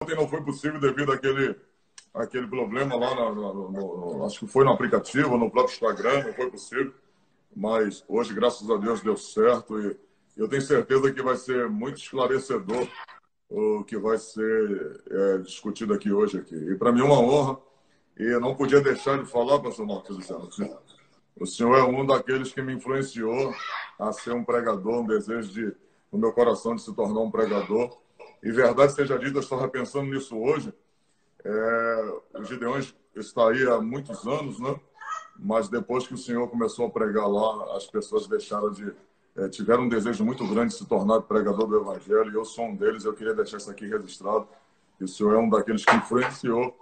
ontem não foi possível devido àquele problema lá, acho que foi no aplicativo, no próprio Instagram, não foi possível. Mas hoje, graças a Deus, deu certo e eu tenho certeza que vai ser muito esclarecedor o que vai ser discutido aqui hoje. E para mim é uma honra e eu não podia deixar de falar, pastor Marcos Luciano. O senhor é um daqueles que me influenciou a ser um pregador, um desejo no meu coração de se tornar um pregador. E verdade seja dita, eu estava pensando nisso hoje. O Gideões está aí há muitos anos, né? Mas depois que o senhor começou a pregar lá, as pessoas tiveram um desejo muito grande de se tornar pregador do Evangelho, e eu sou um deles. Eu queria deixar isso aqui registrado. E o senhor é um daqueles que influenciou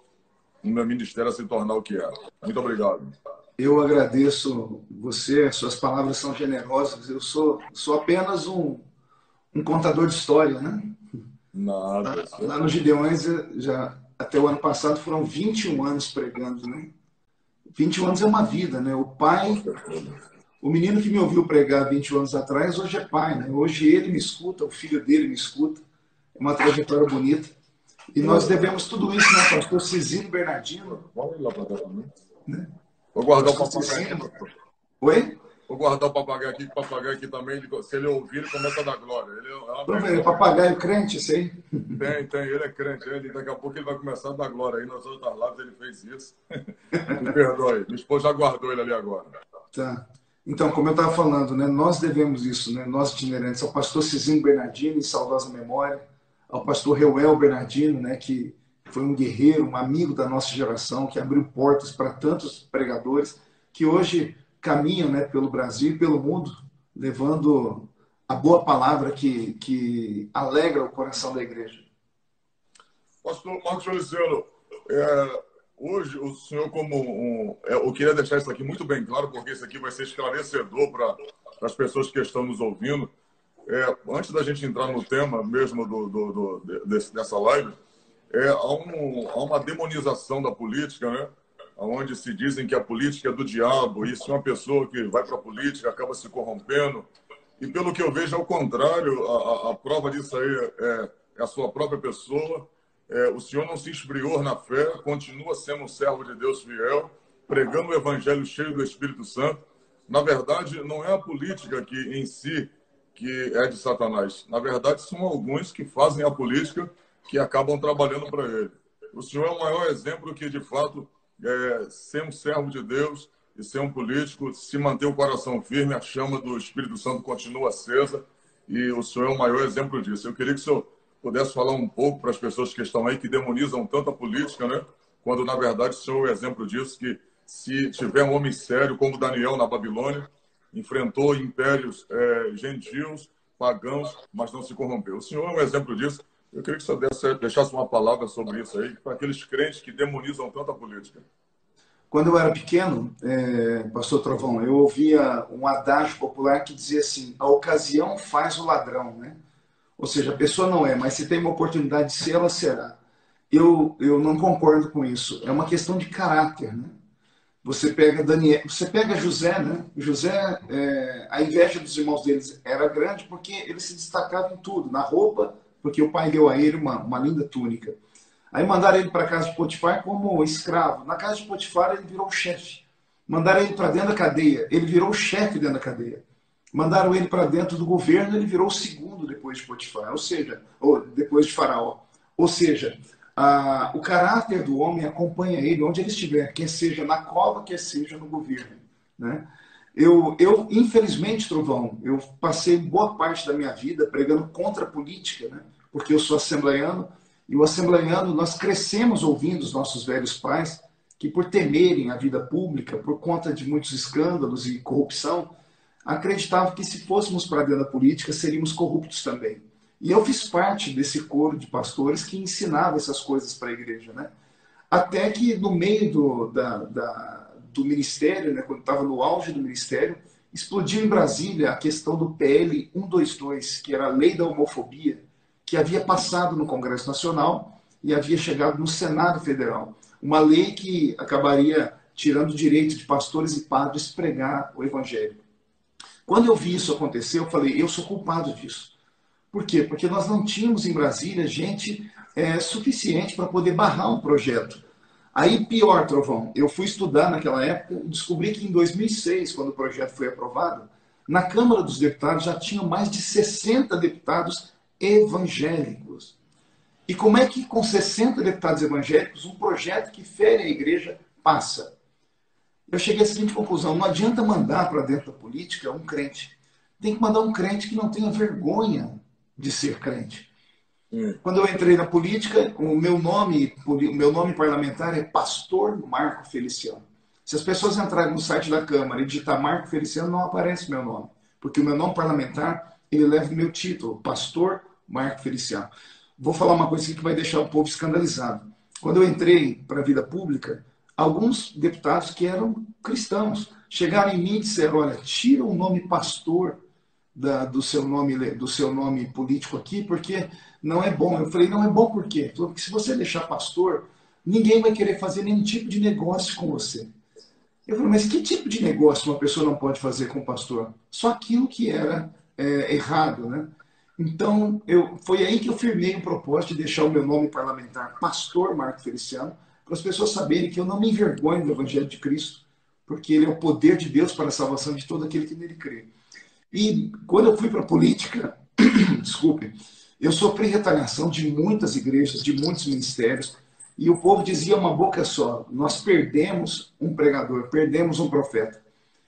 o meu ministério a se tornar o que é. Muito obrigado. Eu agradeço você, suas palavras são generosas. Eu sou apenas um contador de história, né? Nada. Lá no Gideões, até o ano passado, foram 21 anos pregando, né? 21 anos é uma vida, né? O menino que me ouviu pregar 20 anos atrás, hoje é pai, né? Hoje ele me escuta, o filho dele me escuta. É uma trajetória bonita. E nós devemos tudo isso, né, pastor Cizinho Bernardino? Né? Vou guardar o papagaio. Oi? Vou guardar o papagaio aqui, que o papagaio aqui também, se ele ouvir, ele começa a dar glória. Ele é papagaio crente, esse aí? Tem, ele é crente. Daqui a pouco ele vai começar a dar glória. Aí nas outras lives ele fez isso. Me perdoe, minha esposa já guardou ele ali agora. Tá. Então, como eu estava falando, né, nós devemos isso, né, nós itinerantes, ao pastor Cizinho Bernardino, em saudosa memória, ao pastor Reuel Bernardino, né, que foi um guerreiro, um amigo da nossa geração, que abriu portas para tantos pregadores que hoje caminham, né, pelo Brasil e pelo mundo, levando a boa palavra que alegra o coração da igreja. Pastor Marcos Feliciano, hoje o senhor eu queria deixar isso aqui muito bem claro, porque isso aqui vai ser esclarecedor para as pessoas que estão nos ouvindo. Antes da gente entrar no tema mesmo dessa live, há uma demonização da política, né? Onde se dizem que a política é do diabo, e se uma pessoa que vai para a política acaba se corrompendo. E pelo que eu vejo, ao contrário, a prova disso aí é a sua própria pessoa. O senhor não se esfriou na fé, continua sendo um servo de Deus fiel, pregando o evangelho cheio do Espírito Santo. Na verdade, não é a política em si que é de Satanás. Na verdade, são alguns que fazem a política que acabam trabalhando para ele. O senhor é o maior exemplo que, de fato, ser um servo de Deus e ser um político, se manter o coração firme, a chama do Espírito Santo continua acesa, e o senhor é o maior exemplo disso. Eu queria que o senhor pudesse falar um pouco para as pessoas que estão aí, que demonizam tanto a política, né? Quando, na verdade, o senhor é o exemplo disso, que se tiver um homem sério, como Daniel na Babilônia, enfrentou impérios gentios, pagãos, mas não se corrompeu. O senhor é um exemplo disso. Eu queria que o senhor deixasse uma palavra sobre isso aí, para aqueles crentes que demonizam tanto a política. Quando eu era pequeno, pastor Trovão, eu ouvia um adágio popular que dizia assim: a ocasião faz o ladrão, né? Ou seja, a pessoa não é, mas se tem uma oportunidade de ser, ela será. Eu não concordo com isso. É uma questão de caráter, né? Você pega José, né? José, a inveja dos irmãos deles era grande porque ele se destacava em tudo, na roupa, porque o pai deu a ele uma linda túnica. Aí mandaram ele para a casa de Potifar como escravo. Na casa de Potifar ele virou chefe. Mandaram ele para dentro da cadeia, ele virou chefe dentro da cadeia. Mandaram ele para dentro do governo, ele virou o segundo depois de Potifar, depois de Faraó. Ou seja, o caráter do homem acompanha ele onde ele estiver, quer seja na cova, quer seja no governo, né? Eu infelizmente, Trovão, eu passei boa parte da minha vida pregando contra a política, né? Porque eu sou assembleiano, e o assembleiano, nós crescemos ouvindo os nossos velhos pais, que por temerem a vida pública, por conta de muitos escândalos e corrupção, acreditavam que se fôssemos para dentro da política, seríamos corruptos também. E eu fiz parte desse coro de pastores que ensinava essas coisas para a igreja, né? Até que no meio do ministério, né, quando estava no auge do ministério, explodiu em Brasília a questão do PL 122, que era a lei da homofobia, que havia passado no Congresso Nacional e havia chegado no Senado Federal. Uma lei que acabaria tirando o direito de pastores e padres pregar o evangelho. Quando eu vi isso acontecer, eu falei, eu sou culpado disso. Por quê? Porque nós não tínhamos em Brasília gente suficiente para poder barrar um projeto. Aí, pior, Trovão, eu fui estudar naquela época e descobri que em 2006, quando o projeto foi aprovado, na Câmara dos Deputados já tinham mais de 60 deputados evangélicos. E como é que com 60 deputados evangélicos um projeto que fere a igreja passa? Eu cheguei à seguinte conclusão: não adianta mandar para dentro da política um crente. Tem que mandar um crente que não tenha vergonha de ser crente. Quando eu entrei na política, o meu nome parlamentar é Pastor Marco Feliciano. Se as pessoas entrarem no site da Câmara e digitar Marco Feliciano, não aparece meu nome, porque o meu nome parlamentar, ele leva o meu título, Pastor Marco Feliciano. Vou falar uma coisa aqui que vai deixar o povo escandalizado. Quando eu entrei para a vida pública, alguns deputados que eram cristãos chegaram em mim e disseram: olha, tira o nome pastor do seu nome político aqui, porque não é bom. Eu falei: não é bom por quê? Porque se você deixar pastor, ninguém vai querer fazer nenhum tipo de negócio com você. Eu falei: mas que tipo de negócio uma pessoa não pode fazer com o pastor? Só aquilo que era errado, né? Então, foi aí que eu firmei o propósito de deixar o meu nome parlamentar, Pastor Marco Feliciano, para as pessoas saberem que eu não me envergonho do Evangelho de Cristo, porque ele é o poder de Deus para a salvação de todo aquele que nele crê. E quando eu fui para a política, desculpe, eu sofri retaliação de muitas igrejas, de muitos ministérios, e o povo dizia uma boca só: nós perdemos um pregador, perdemos um profeta.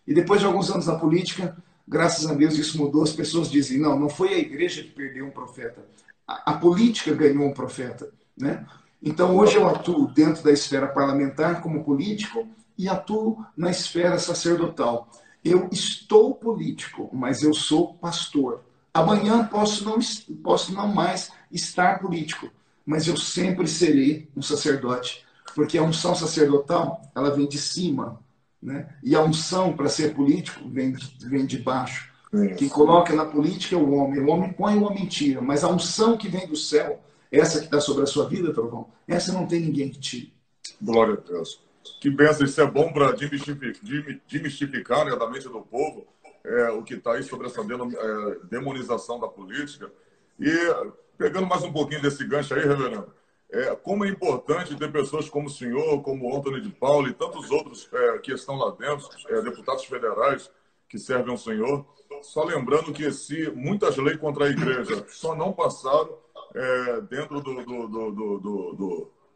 E depois de alguns anos na política, graças a Deus isso mudou, as pessoas dizem: não, não foi a igreja que perdeu um profeta, a política ganhou um profeta, né? Então hoje eu atuo dentro da esfera parlamentar como político e atuo na esfera sacerdotal. Eu estou político, mas eu sou pastor. Amanhã posso não mais estar político, mas eu sempre serei um sacerdote, porque a unção sacerdotal, ela vem de cima, né? E a unção para ser político vem de baixo. Quem coloca na política é o homem põe, o homem tira, mas a unção que vem do céu, essa que está sobre a sua vida, Trovão, essa não tem ninguém que tire. Glória a Deus. Que benção, isso é bom para desmistificar, né, da mente do povo o que está aí sobre essa demonização da política. E pegando mais um pouquinho desse gancho aí, reverendo, como é importante ter pessoas como o senhor, como o Antônio de Paula e tantos outros que estão lá dentro, deputados federais que servem ao senhor. Só lembrando que muitas leis contra a igreja só não passaram dentro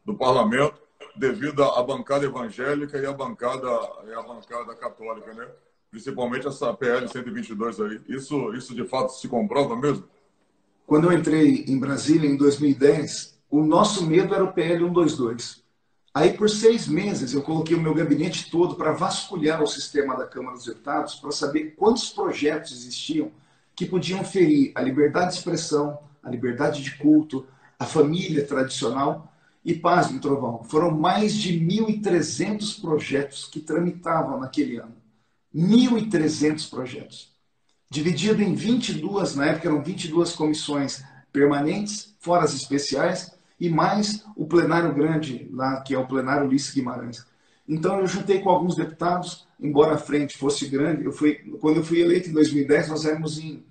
do parlamento devido à bancada evangélica e à bancada católica, né? Principalmente essa PL 122 aí. Isso de fato se comprova mesmo? Quando eu entrei em Brasília em 2010, o nosso medo era o PL 122. Aí, por 6 meses, eu coloquei o meu gabinete todo para vasculhar o sistema da Câmara dos Deputados para saber quantos projetos existiam que podiam ferir a liberdade de expressão, a liberdade de culto, a família tradicional. E, pasme, Trovão, foram mais de 1.300 projetos que tramitavam naquele ano. 1.300 projetos. Dividido em 22, na época eram 22 comissões permanentes, fora as especiais, e mais o plenário grande, lá, que é o plenário Ulisses Guimarães. Então eu juntei com alguns deputados, embora a frente fosse grande, quando eu fui eleito em 2010, nós éramos em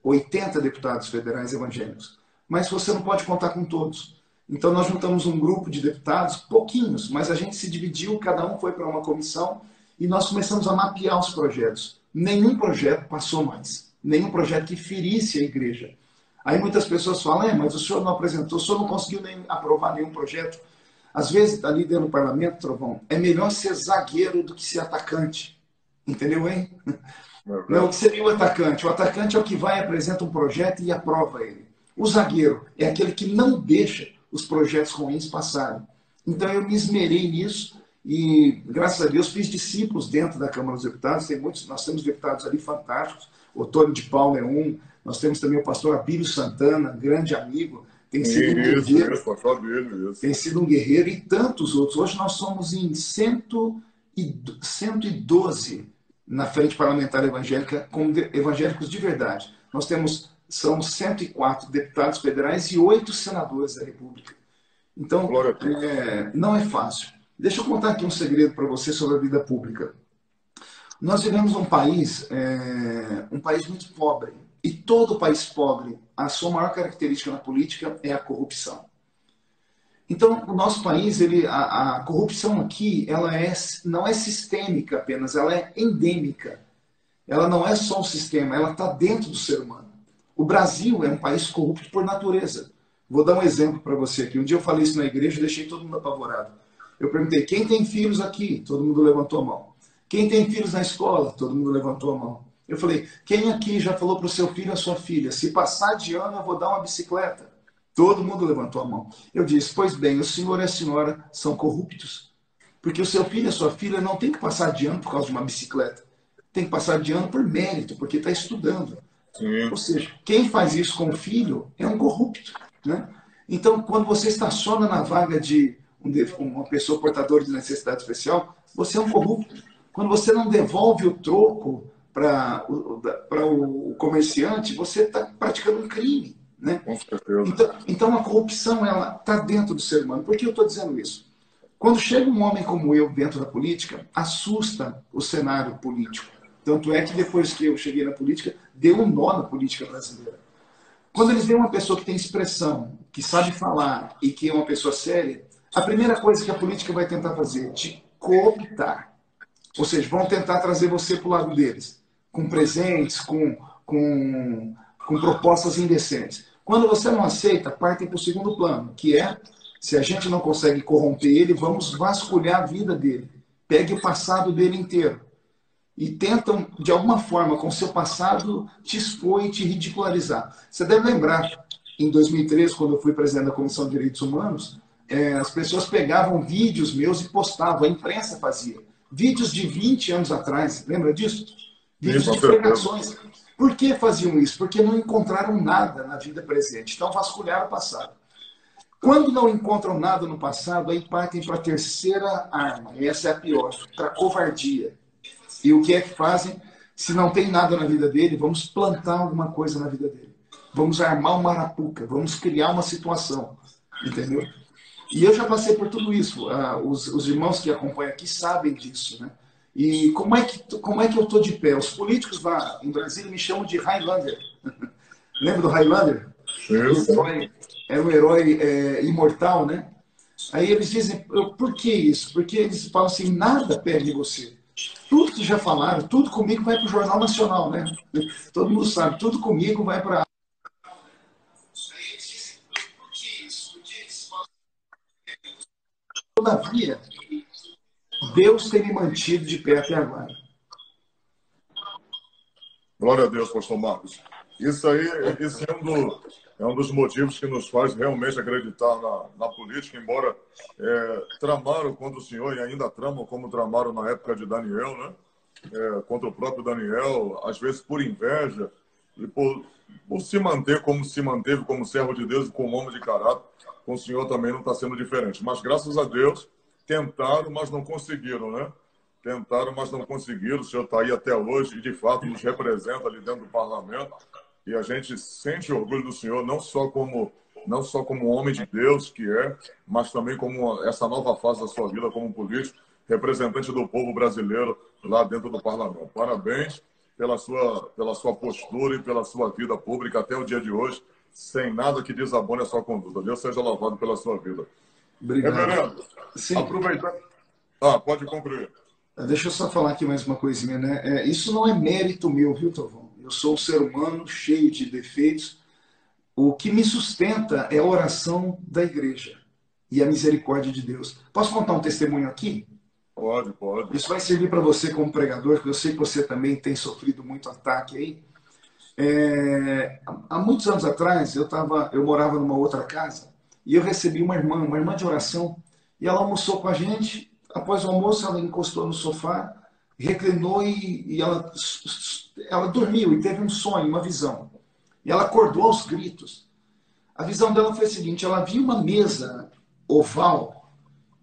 80 deputados federais evangélicos. Mas você não pode contar com todos. Então nós juntamos um grupo de deputados, pouquinhos, mas a gente se dividiu, cada um foi para uma comissão, e nós começamos a mapear os projetos. Nenhum projeto passou mais. Nenhum projeto que ferisse a igreja. Aí muitas pessoas falam: mas o senhor não apresentou, o senhor não conseguiu nem aprovar nenhum projeto. Às vezes, ali dentro do parlamento, Trovão, é melhor ser zagueiro do que ser atacante. Entendeu, hein? Não, o que seria o atacante? O atacante é o que vai, apresenta um projeto e aprova ele. O zagueiro é aquele que não deixa os projetos ruins passarem. Então eu me esmerei nisso e, graças a Deus, fiz discípulos dentro da Câmara dos Deputados. Nós temos deputados ali fantásticos. O Antônio de Paula é um. Nós temos também o pastor Abílio Santana, grande amigo. Tem sido um guerreiro. Tem sido um guerreiro e tantos outros. Hoje nós somos em 112 na frente parlamentar evangélica, como evangélicos de verdade. São 104 deputados federais e 8 senadores da República. Então, não é fácil. Deixa eu contar aqui um segredo para você sobre a vida pública. Nós vivemos um país muito pobre. E todo país pobre, a sua maior característica na política é a corrupção. Então, o nosso país, a corrupção aqui, não é sistêmica apenas, ela é endêmica. Ela não é só um sistema, ela está dentro do ser humano. O Brasil é um país corrupto por natureza. Vou dar um exemplo para você aqui. Um dia eu falei isso na igreja e deixei todo mundo apavorado. Eu perguntei, quem tem filhos aqui? Todo mundo levantou a mão. Quem tem filhos na escola? Todo mundo levantou a mão. Eu falei, quem aqui já falou para o seu filho ou a sua filha, se passar de ano eu vou dar uma bicicleta? Todo mundo levantou a mão. Eu disse, pois bem, o senhor e a senhora são corruptos. Porque o seu filho e a sua filha não tem que passar de ano por causa de uma bicicleta. Tem que passar de ano por mérito, porque está estudando. Sim. Ou seja, quem faz isso com o filho é um corrupto. Né? Então, quando você estaciona na vaga de uma pessoa portadora de necessidade especial, você é um corrupto. Quando você não devolve o troco para o comerciante, você está praticando um crime. Né? Com certeza. Então, a corrupção está dentro do ser humano. Por que eu estou dizendo isso? Quando chega um homem como eu dentro da política, assusta o cenário político. Tanto é que depois que eu cheguei na política, deu um nó na política brasileira. Quando eles veem uma pessoa que tem expressão, que sabe falar e que é uma pessoa séria, a primeira coisa que a política vai tentar fazer é te cooptar. Ou seja, vão tentar trazer você para o lado deles, com presentes, com propostas indecentes. Quando você não aceita, partem para o segundo plano, que é, se a gente não consegue corromper ele, vamos vasculhar a vida dele. Pegue o passado dele inteiro. E tentam, de alguma forma, com o seu passado, te expor e te ridicularizar. Você deve lembrar, em 2013, quando eu fui presidente da Comissão de Direitos Humanos, as pessoas pegavam vídeos meus e postavam, a imprensa fazia. Vídeos de 20 anos atrás, lembra disso? Vídeos de pregações. Por que faziam isso? Porque não encontraram nada na vida presente. Então, vasculharam o passado. Quando não encontram nada no passado, aí partem para a terceira arma. E essa é a pior, para a covardia. E o que é que fazem? Se não tem nada na vida dele, vamos plantar alguma coisa na vida dele. Vamos armar uma arapuca, vamos criar uma situação. Entendeu? E eu já passei por tudo isso. Os irmãos que acompanham aqui sabem disso, né? E como é que eu estou de pé? Os políticos lá em Brasília me chamam de Highlander. Lembra do Highlander? Era um herói imortal, né? Aí eles dizem, por que isso? Porque eles falam assim, nada perde você. Tudo que já falaram, tudo comigo vai para o Jornal Nacional, né? Todo mundo sabe, tudo comigo vai para... Todavia, Deus tem me mantido de pé até agora. Glória a Deus, pastor Marcos. Esse é um dos motivos que nos faz realmente acreditar na política, embora tramaram contra o senhor e ainda tramam como tramaram na época de Daniel, né? Contra o próprio Daniel, às vezes por inveja e por se manter como se manteve como servo de Deus e como homem de caráter, com o senhor também não está sendo diferente. Mas graças a Deus, tentaram, mas não conseguiram, né? Tentaram, mas não conseguiram. O senhor está aí até hoje e, de fato, nos representa ali dentro do parlamento. E a gente sente orgulho do senhor, não só como homem de Deus que mas também como essa nova fase da sua vida como político, representante do povo brasileiro lá dentro do parlamento. Parabéns pela sua postura e pela sua vida pública até o dia de hoje, sem nada que desabone a sua conduta. Deus seja louvado pela sua vida. Obrigado. Reverendo, Sim. aproveitando... pode concluir. Deixa eu só falar aqui mais uma coisinha, né? Isso não é mérito meu, viu, Trovão? Eu sou um ser humano cheio de defeitos. O que me sustenta é a oração da igreja e a misericórdia de Deus. Posso contar um testemunho aqui? Pode. Isso vai servir para você como pregador, porque eu sei que você também tem sofrido muito ataque aí. Há muitos anos atrás, eu morava numa outra casa e eu recebi uma irmã de oração, e ela almoçou com a gente. Após o almoço, ela encostou no sofá, reclinou e ela dormiu e teve um sonho, uma visão. E ela acordou aos gritos. A visão dela foi a seguinte: ela viu uma mesa oval,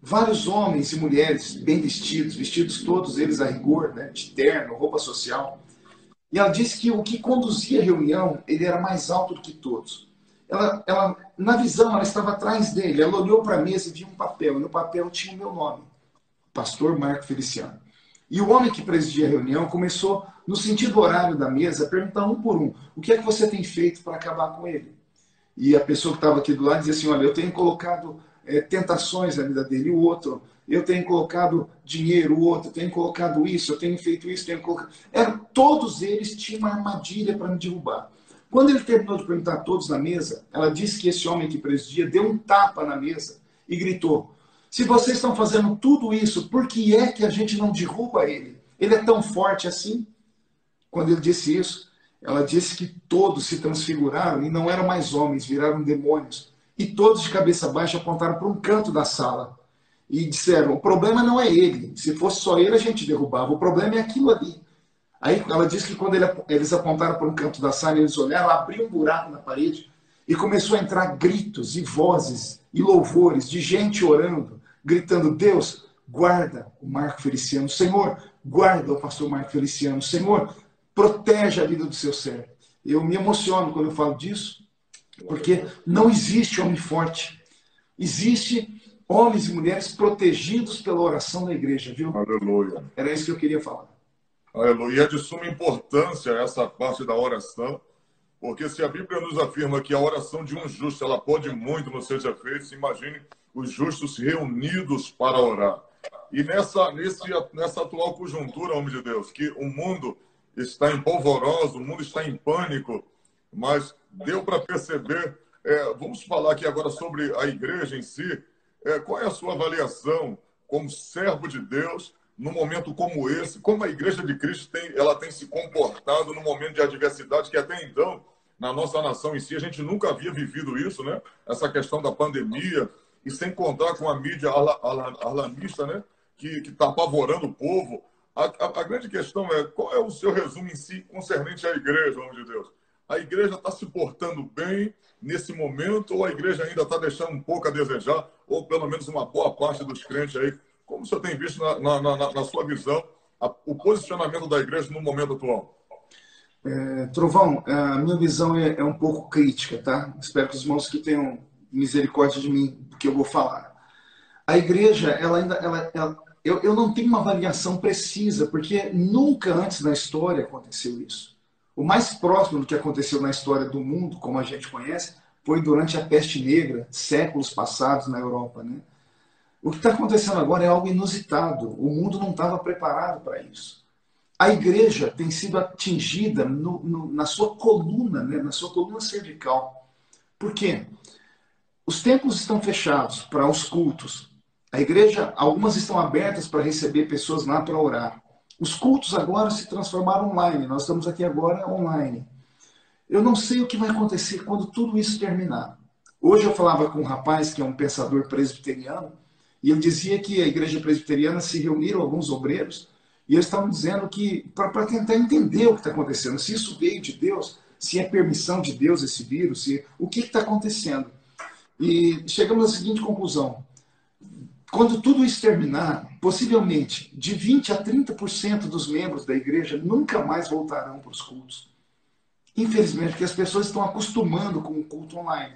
vários homens e mulheres bem vestidos todos eles a rigor, né, de terno, roupa social. E ela disse que o que conduzia a reunião, ele era mais alto do que todos. Na visão, ela estava atrás dele. Ela olhou para a mesa e viu um papel. E no papel tinha o meu nome, Pastor Marco Feliciano. E o homem que presidia a reunião começou, no sentido horário da mesa, a perguntar um por um: o que é que você tem feito para acabar com ele? E a pessoa que estava aqui do lado dizia assim: olha, eu tenho colocado tentações na vida dele, o outro, eu tenho colocado dinheiro, o outro, eu tenho colocado isso, eu tenho feito isso, tenho colocado... todos eles tinham uma armadilha para me derrubar. Quando ele terminou de perguntar a todos na mesa, ela disse que esse homem que presidia deu um tapa na mesa e gritou: se vocês estão fazendo tudo isso, por que é que a gente não derruba ele? Ele é tão forte assim? Quando ele disse isso, ela disse que todos se transfiguraram e não eram mais homens, viraram demônios. E todos de cabeça baixa apontaram para um canto da sala e disseram: o problema não é ele, se fosse só ele a gente derrubava, o problema é aquilo ali. Aí ela disse que quando eles apontaram para um canto da sala, eles olharam, abriu um buraco na parede e começou a entrar gritos e vozes e louvores de gente orando, gritando: Deus, guarda o Marco Feliciano, Senhor, guarda o pastor Marco Feliciano, Senhor, protege a vida do seu servo. Eu me emociono quando eu falo disso, porque não existe homem forte. Existe homens e mulheres protegidos pela oração da igreja, viu? Aleluia. Era isso que eu queria falar. Aleluia. E é de suma importância essa parte da oração, porque se a Bíblia nos afirma que a oração de um justo, ela pode muito nos seus efeitos, imagine os justos reunidos para orar. E nessa atual conjuntura, homem de Deus, que o mundo está em polvorosa, o mundo está em pânico, mas deu para perceber. Vamos falar aqui agora sobre a igreja em si. Qual é a sua avaliação como servo de Deus num momento como esse? Como a igreja de Cristo tem se comportado num momento de adversidade que até então, na nossa nação em si, a gente nunca havia vivido isso, né? Essa questão da pandemia, e sem contar com a mídia alarmista, né? Que está apavorando o povo. A grande questão é: qual é o seu resumo em si concernente à igreja, homem de Deus? A igreja está se portando bem nesse momento, ou a igreja ainda está deixando um pouco a desejar, ou pelo menos uma boa parte dos crentes aí? Como o senhor tem visto na sua visão o posicionamento da igreja no momento atual? Trovão, a minha visão é um pouco crítica, tá? Espero que os irmãos que tenham misericórdia de mim, do que eu vou falar. A igreja, eu não tenho uma avaliação precisa, porque nunca antes na história aconteceu isso. O mais próximo do que aconteceu na história do mundo, como a gente conhece, foi durante a peste negra, séculos passados na Europa, né? O que está acontecendo agora é algo inusitado. O mundo não estava preparado para isso. A igreja tem sido atingida na sua coluna, né? Na sua coluna cervical. Por quê? Os templos estão fechados para os cultos. A igreja, algumas estão abertas para receber pessoas lá para orar. Os cultos agora se transformaram online. Nós estamos aqui agora online. Eu não sei o que vai acontecer quando tudo isso terminar. Hoje eu falava com um rapaz que é um pensador presbiteriano, e ele dizia que a igreja presbiteriana se reuniram alguns obreiros, e eles estavam dizendo que, para tentar entender o que está acontecendo, se isso veio de Deus, se é permissão de Deus esse vírus, o que está acontecendo. E chegamos à seguinte conclusão: quando tudo isso terminar, possivelmente de 20% a 30% dos membros da igreja nunca mais voltarão para os cultos. Infelizmente, porque as pessoas estão acostumando com o culto online.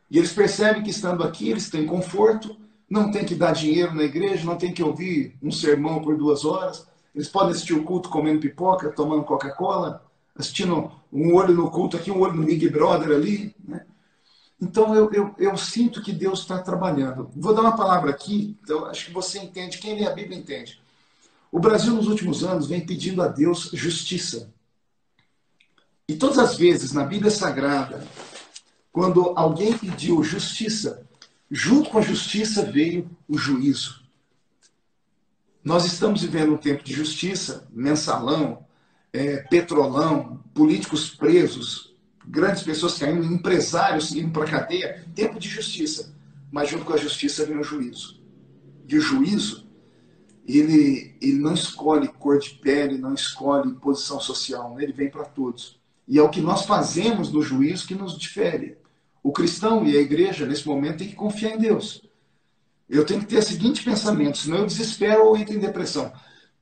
E eles percebem que estando aqui, eles têm conforto, não tem que dar dinheiro na igreja, não tem que ouvir um sermão por 2 horas. Eles podem assistir o culto comendo pipoca, tomando Coca-Cola, assistindo um olho no culto aqui, um olho no Big Brother ali, né? Então, eu sinto que Deus está trabalhando. Vou dar uma palavra aqui, então, acho que você entende, quem lê a Bíblia entende. O Brasil, nos últimos anos, vem pedindo a Deus justiça. E todas as vezes, na Bíblia Sagrada, quando alguém pediu justiça, junto com a justiça veio o juízo. Nós estamos vivendo um tempo de justiça, mensalão, petrolão, políticos presos, grandes pessoas caindo, empresários indo para a cadeia, tempo de justiça. Mas junto com a justiça vem o juízo. E o juízo, ele não escolhe cor de pele, não escolhe posição social, né? Ele vem para todos. E é o que nós fazemos no juízo que nos difere. O cristão e a igreja, nesse momento, tem que confiar em Deus. Eu tenho que ter o seguinte pensamento: senão eu desespero ou entro em depressão.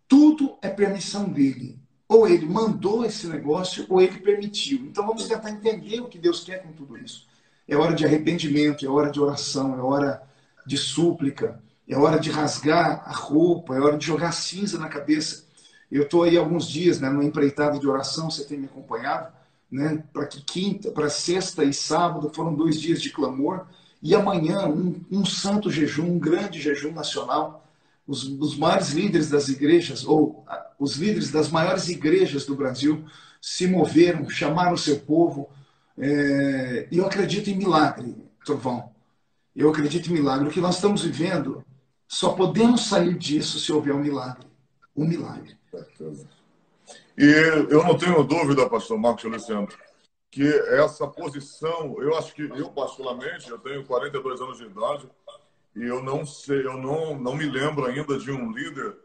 Tudo é permissão dele. Ou ele mandou esse negócio, ou ele permitiu. Então vamos tentar entender o que Deus quer com tudo isso. É hora de arrependimento, é hora de oração, é hora de súplica, é hora de rasgar a roupa, é hora de jogar cinza na cabeça. Eu estou aí alguns dias, né, numa empreitada de oração, você tem me acompanhado, né, para sexta e sábado foram 2 dias de clamor, e amanhã um santo jejum, um grande jejum nacional. Os maiores líderes das igrejas, ou os líderes das maiores igrejas do Brasil, se moveram, chamaram o seu povo. E eu acredito em milagre, Trovão. Eu acredito em milagre. O que nós estamos vivendo, só podemos sair disso se houver um milagre. Um milagre. E eu não tenho dúvida, pastor Marcos Luciano, que essa posição, eu acho que eu, particularmente, eu tenho 42 anos de idade, e eu não sei, eu não me lembro ainda de um líder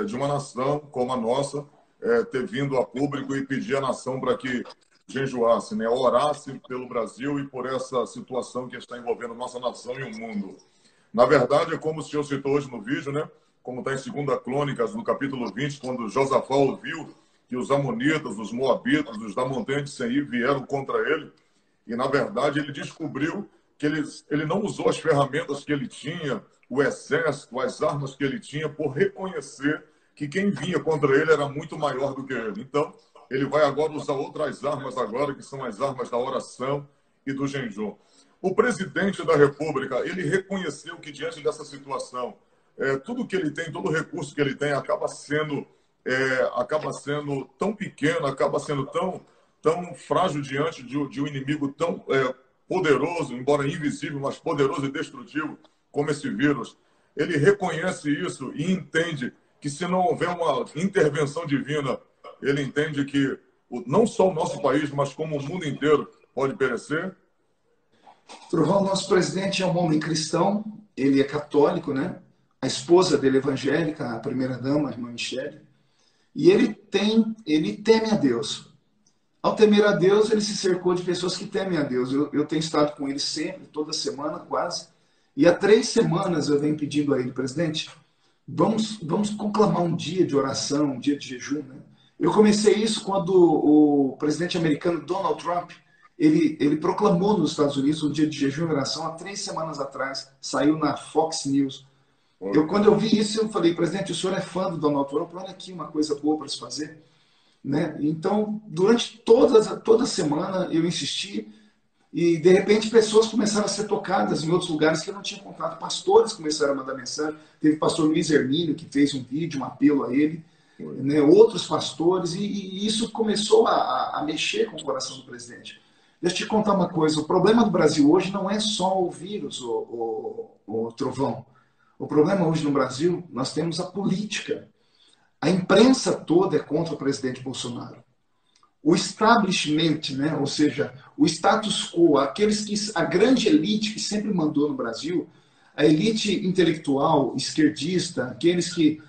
de uma nação como a nossa ter vindo a público e pedir à nação para que jejuasse, né? Orasse pelo Brasil e por essa situação que está envolvendo nossa nação e o mundo. Na verdade, é como o senhor citou hoje no vídeo, né? Como está em 2 Crônicas, no capítulo 20, quando Josafá ouviu que os amonitas, os moabitas, os da montanha de Seir vieram contra ele, e na verdade ele descobriu que ele não usou as ferramentas que ele tinha, o exército, as armas que ele tinha, por reconhecer que quem vinha contra ele era muito maior do que ele. Então, ele vai agora usar outras armas agora, que são as armas da oração e do jejum. O presidente da República, ele reconheceu que diante dessa situação, tudo que ele tem, todo o recurso que ele tem acaba sendo tão pequeno, acaba sendo tão frágil diante de um inimigo tão poderoso, embora invisível, mas poderoso e destrutivo, como esse vírus. Ele reconhece isso e entende que se não houver uma intervenção divina, ele entende que não só o nosso país, mas como o mundo inteiro pode perecer. Trovão, nosso presidente é um homem cristão, ele é católico, né? A esposa dele é evangélica, a primeira-dama, a irmã Michele, e ele teme a Deus. Ao temer a Deus, ele se cercou de pessoas que temem a Deus. Eu tenho estado com ele sempre, toda semana, quase. E há 3 semanas eu venho pedindo a ele, presidente, vamos conclamar um dia de oração, um dia de jejum. Né? Eu comecei isso quando o presidente americano Donald Trump, ele proclamou nos Estados Unidos um dia de jejum e oração há 3 semanas atrás. Saiu na Fox News. Quando eu vi isso, eu falei, presidente, o senhor é fã do Donald Trump, olha aqui uma coisa boa para se fazer. Né? Então, durante toda semana eu insisti e, de repente, pessoas começaram a ser tocadas em outros lugares que eu não tinha contato. Pastores começaram a mandar mensagem. Teve o pastor Luiz Hermínio, que fez um vídeo, um apelo a ele. Né? Outros pastores. E isso começou a mexer com o coração do presidente. Deixa eu te contar uma coisa. O problema do Brasil hoje não é só o vírus, o Trovão. O problema hoje no Brasil, nós temos a política. A imprensa toda é contra o presidente Bolsonaro. O establishment, né, ou seja, o status quo, a grande elite que sempre mandou no Brasil, a elite intelectual, esquerdista, aqueles que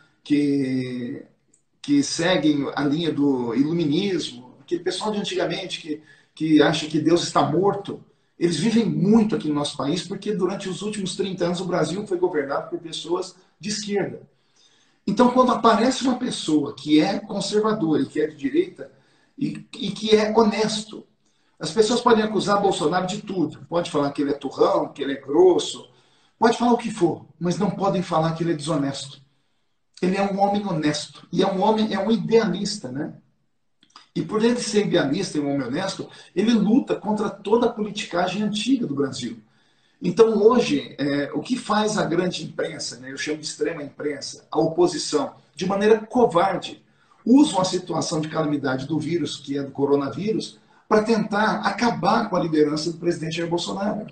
seguem a linha do iluminismo, aquele pessoal de antigamente que acha que Deus está morto, eles vivem muito aqui no nosso país porque durante os últimos 30 anos o Brasil foi governado por pessoas de esquerda. Então, quando aparece uma pessoa que é conservadora e que é de direita e que é honesto, as pessoas podem acusar Bolsonaro de tudo. Pode falar que ele é turrão, que ele é grosso, pode falar o que for, mas não podem falar que ele é desonesto. Ele é um homem honesto e é um idealista, né? E por ele ser idealista e um homem honesto, ele luta contra toda a politicagem antiga do Brasil. Então, hoje, o que faz a grande imprensa, né, eu chamo de extrema imprensa, a oposição, de maneira covarde, usam a situação de calamidade do vírus, que é do coronavírus, para tentar acabar com a liderança do presidente Jair Bolsonaro.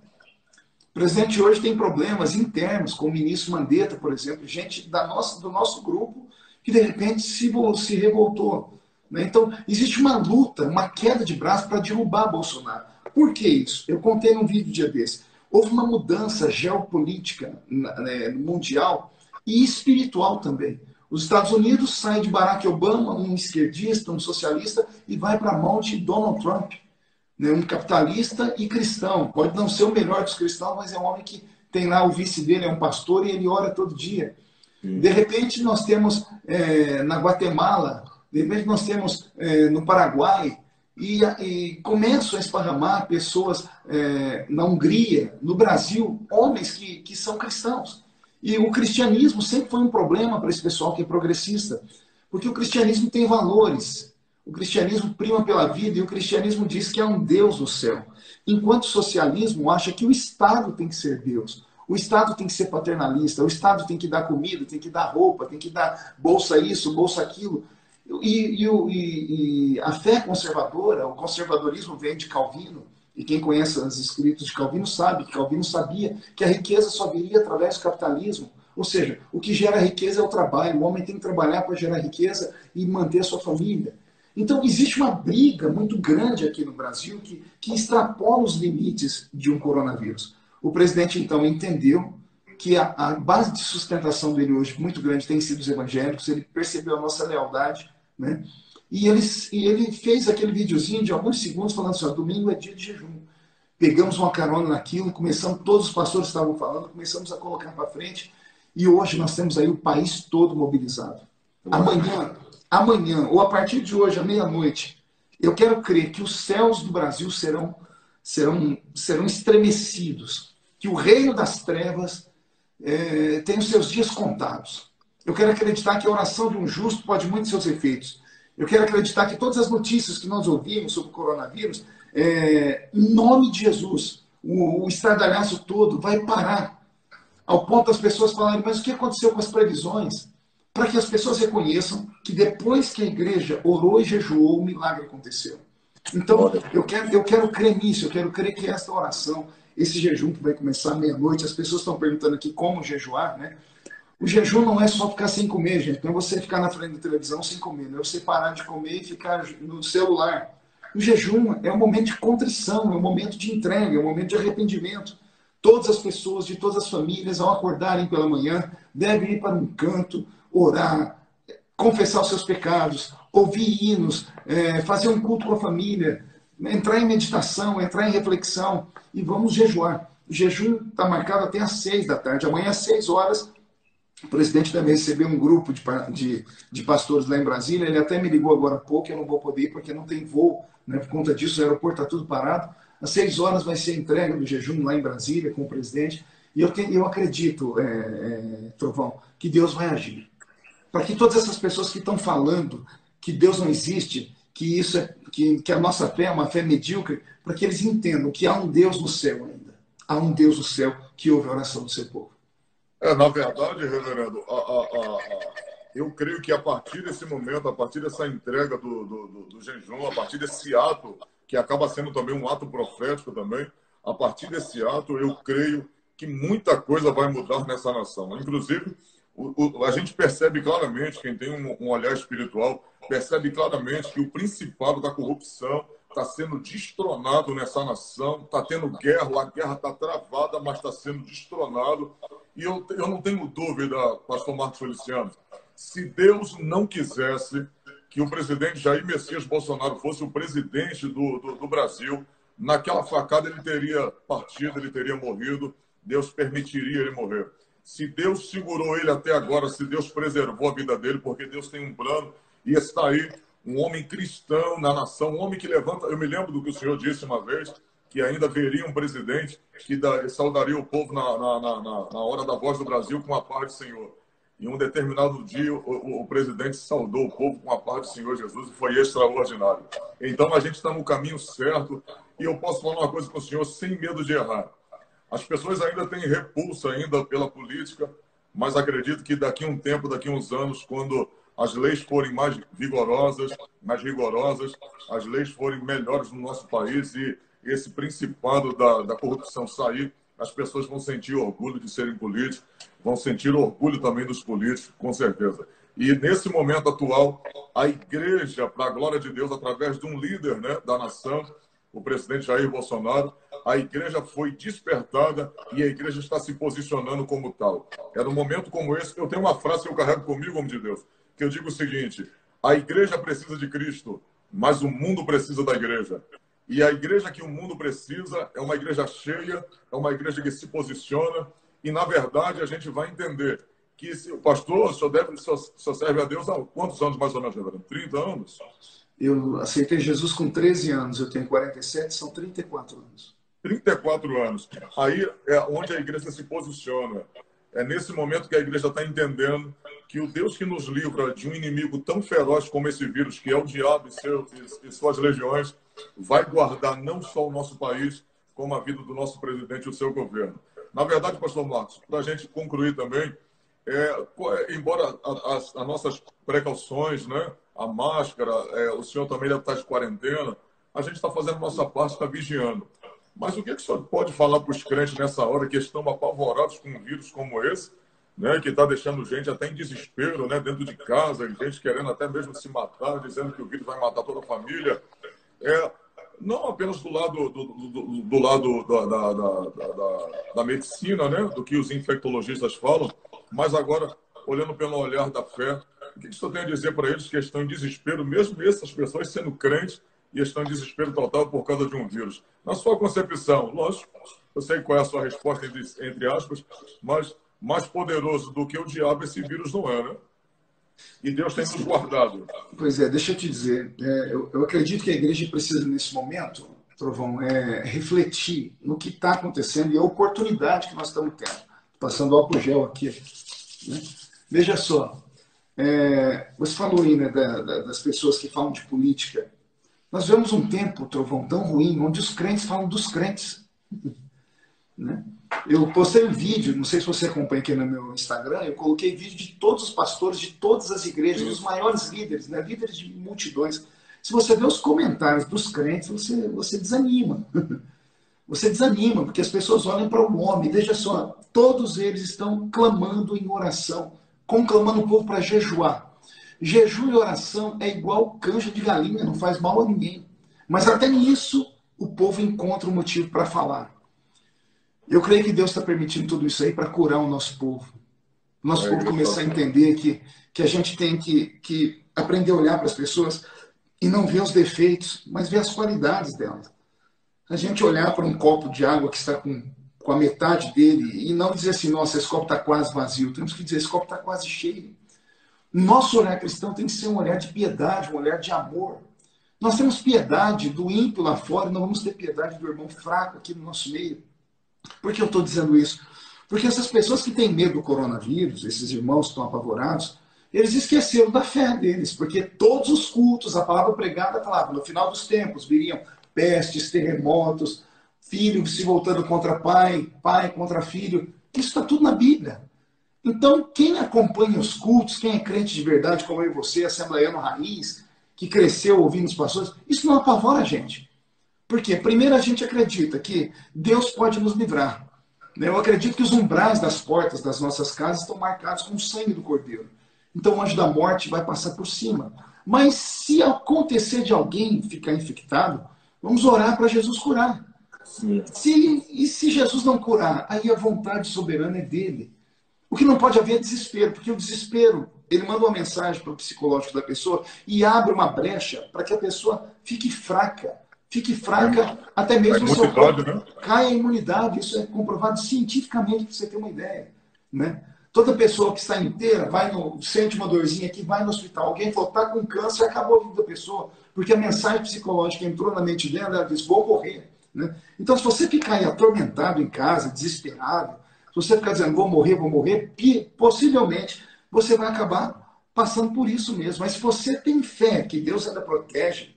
O presidente hoje tem problemas internos, com o ministro Mandetta, por exemplo, gente do nosso grupo que, de repente, se revoltou. Né? Então, existe uma luta, uma queda de braço para derrubar Bolsonaro. Por que isso? Eu contei num vídeo dia desse. Houve uma mudança geopolítica mundial e espiritual também. Os Estados Unidos saem de Barack Obama, um esquerdista, um socialista, e vai para a mão de Donald Trump, né, um capitalista e cristão. Pode não ser o melhor dos cristãos, mas é um homem que tem lá o vice dele, é um pastor, e ele ora todo dia. De repente nós temos na Guatemala, de repente nós temos no Paraguai, e começam a esparramar pessoas na Hungria, no Brasil, homens que são cristãos. E o cristianismo sempre foi um problema para esse pessoal que é progressista, porque o cristianismo tem valores. O cristianismo prima pela vida e o cristianismo diz que há um Deus no céu. Enquanto o socialismo acha que o Estado tem que ser Deus. O Estado tem que ser paternalista, o Estado tem que dar comida, tem que dar roupa, tem que dar bolsa isso, bolsa aquilo. E a fé conservadora, o conservadorismo vem de Calvino, e quem conhece os escritos de Calvino sabe que Calvino sabia que a riqueza só viria através do capitalismo. Ou seja, o que gera riqueza é o trabalho, o homem tem que trabalhar para gerar riqueza e manter a sua família. Então, existe uma briga muito grande aqui no Brasil que extrapola os limites de um coronavírus. O presidente, então, entendeu que a base de sustentação dele hoje, muito grande, tem sido os evangélicos, ele percebeu a nossa lealdade, né? E ele fez aquele videozinho de alguns segundos falando assim, ó, domingo é dia de jejum. Pegamos uma carona naquilo, começamos, todos os pastores estavam falando, começamos a colocar para frente, e hoje nós temos aí o país todo mobilizado. Amanhã, ou a partir de hoje, à meia-noite, eu quero crer que os céus do Brasil serão estremecidos, que o reino das trevas tem os seus dias contados. Eu quero acreditar que a oração de um justo pode muito seus efeitos. Eu quero acreditar que todas as notícias que nós ouvimos sobre o coronavírus, em nome de Jesus, o estardalhaço todo vai parar, ao ponto das pessoas falarem, mas o que aconteceu com as previsões? Para que as pessoas reconheçam que depois que a igreja orou e jejuou, o milagre aconteceu. Então, eu quero crer nisso, eu quero crer que esta oração, esse jejum que vai começar à meia-noite, as pessoas estão perguntando aqui como jejuar, né? O jejum não é só ficar sem comer, gente. Não é você ficar na frente da televisão sem comer. Não é você parar de comer e ficar no celular. O jejum é um momento de contrição, é um momento de entrega, é um momento de arrependimento. Todas as pessoas de todas as famílias, ao acordarem pela manhã, devem ir para um canto, orar, confessar os seus pecados, ouvir hinos, fazer um culto com a família, entrar em meditação, entrar em reflexão e vamos jejuar. O jejum está marcado até às 6 da tarde. Amanhã às 6 horas, o presidente também recebeu um grupo de pastores lá em Brasília. Ele até me ligou agora há pouco, eu não vou poder ir porque não tem voo, né? Por conta disso, o aeroporto está tudo parado. Às 6 horas vai ser a entrega do jejum lá em Brasília com o presidente. E eu acredito, Trovão, que Deus vai agir. Para que todas essas pessoas que estão falando que Deus não existe, que a nossa fé é uma fé medíocre, para que eles entendam que há um Deus no céu ainda. Há um Deus no céu que ouve a oração do seu povo. Na verdade, reverendo, eu creio que a partir desse momento, a partir dessa entrega do jejum, a partir desse ato, que acaba sendo também um ato profético também, a partir desse ato, eu creio que muita coisa vai mudar nessa nação. Inclusive, a gente percebe claramente, quem tem um olhar espiritual, percebe claramente que o principado da corrupção está sendo destronado nessa nação, está tendo guerra, a guerra está travada, mas está sendo destronado. E eu não tenho dúvida, pastor Marcos Feliciano, se Deus não quisesse que o presidente Jair Messias Bolsonaro fosse o presidente do Brasil, naquela facada ele teria partido, ele teria morrido, Deus permitiria ele morrer. Se Deus segurou ele até agora, se Deus preservou a vida dele, porque Deus tem um plano, e está aí um homem cristão na nação, um homem que levanta... Eu me lembro do que o senhor disse uma vez, que ainda veria um presidente que saudaria o povo na hora da voz do Brasil com a paz do Senhor. Em um determinado dia, o presidente saudou o povo com a paz do Senhor Jesus e foi extraordinário. Então, a gente está no caminho certo e eu posso falar uma coisa com o senhor sem medo de errar. As pessoas ainda têm repulsa ainda pela política, mas acredito que daqui a um tempo, daqui a uns anos, quando as leis forem mais rigorosas, as leis forem melhores no nosso país e esse principado da corrupção sair, as pessoas vão sentir orgulho de serem políticos, vão sentir orgulho também dos políticos, com certeza. E nesse momento atual, a igreja, para a glória de Deus, através de um líder, né, da nação, o presidente Jair Bolsonaro, a igreja foi despertada e a igreja está se posicionando como tal. É num momento como esse, eu tenho uma frase que eu carrego comigo, homem de Deus, que eu digo o seguinte: a igreja precisa de Cristo, mas o mundo precisa da igreja. E a igreja que o mundo precisa é uma igreja cheia, é uma igreja que se posiciona, e na verdade a gente vai entender que o pastor só serve a Deus há quantos anos mais ou menos, reverendo? 30 anos? Eu aceitei Jesus com 13 anos, eu tenho 47, são 34 anos. 34 anos. Aí é onde a igreja se posiciona. É nesse momento que a igreja está entendendo que o Deus que nos livra de um inimigo tão feroz como esse vírus, que é o diabo e suas legiões, vai guardar não só o nosso país, como a vida do nosso presidente e o seu governo. Na verdade, pastor Marcos, para a gente concluir também, embora as nossas precauções, né, a máscara, o senhor também deve estar de quarentena, a gente está fazendo a nossa parte, está vigiando. Mas o que o senhor pode falar para os crentes nessa hora que estão apavorados com um vírus como esse, né, que está deixando gente até em desespero, né, dentro de casa, gente querendo até mesmo se matar, dizendo que o vírus vai matar toda a família? Não apenas do lado, do lado da medicina, né, do que os infectologistas falam, mas agora, olhando pelo olhar da fé, o que o senhor tem a dizer para eles que estão em desespero, mesmo essas pessoas sendo crentes, e estão em desespero total por causa de um vírus? Na sua concepção, lógico, eu sei qual é a sua resposta, entre aspas, mas mais poderoso do que o diabo esse vírus não é, né? E Deus tem nos guardado. Pois é, deixa eu te dizer, eu acredito que a igreja precisa, nesse momento, Trovão, refletir no que está acontecendo e a oportunidade que nós estamos tendo. Passando álcool gel aqui. Né? Veja só, você falou aí, né, das pessoas que falam de política. Nós vemos um tempo, Trovão, tão ruim, onde os crentes falam dos crentes. Né? Eu postei um vídeo, não sei se você acompanha aqui no meu Instagram, eu coloquei vídeo de todos os pastores, de todas as igrejas, dos maiores líderes, né? Líderes de multidões. Se você vê os comentários dos crentes, você desanima. Você desanima, porque as pessoas olham para o homem. Veja só, todos eles estão clamando em oração, conclamando o povo para jejuar. Jejum e oração é igual canja de galinha, não faz mal a ninguém. Mas até nisso, o povo encontra um motivo para falar. Eu creio que Deus está permitindo tudo isso aí para curar o nosso povo. O nosso povo começar a entender que a gente tem que aprender a olhar para as pessoas e não ver os defeitos, mas ver as qualidades delas. A gente olhar para um copo de água que está com a metade dele e não dizer assim, nossa, esse copo está quase vazio. Temos que dizer, esse copo está quase cheio. Nosso olhar cristão tem que ser um olhar de piedade, um olhar de amor. Nós temos piedade do ímpio lá fora, não vamos ter piedade do irmão fraco aqui no nosso meio. Por que eu estou dizendo isso? Porque essas pessoas que têm medo do coronavírus, esses irmãos que estão apavorados, eles esqueceram da fé deles, porque todos os cultos, a palavra pregada falava, no final dos tempos viriam pestes, terremotos, filho se voltando contra pai, pai contra filho. Isso está tudo na Bíblia. Então, quem acompanha os cultos, quem é crente de verdade, como eu e você, assembleiano raiz, que cresceu ouvindo os pastores, isso não apavora a gente. Por quê? Primeiro, a gente acredita que Deus pode nos livrar. Eu acredito que os umbrais das portas das nossas casas estão marcados com o sangue do Cordeiro. Então, o anjo da morte vai passar por cima. Mas se acontecer de alguém ficar infectado, vamos orar para Jesus curar. E se Jesus não curar, aí a vontade soberana é dele. O que não pode haver é desespero, porque o desespero, ele manda uma mensagem para o psicológico da pessoa e abre uma brecha para que a pessoa fique fraca. Fique fraca, até mesmo o seu corpo, né? Caia a imunidade. Isso é comprovado cientificamente, para você ter uma ideia. Né? Toda pessoa que está inteira, sente uma dorzinha aqui, vai no hospital. Alguém falou, está com câncer, acabou a vida da pessoa. Porque a mensagem psicológica entrou na mente dela, ela diz, vou morrer. Né? Então, se você ficar aí atormentado em casa, desesperado, se você ficar dizendo, vou morrer, possivelmente você vai acabar passando por isso mesmo. Mas se você tem fé que Deus ainda protege,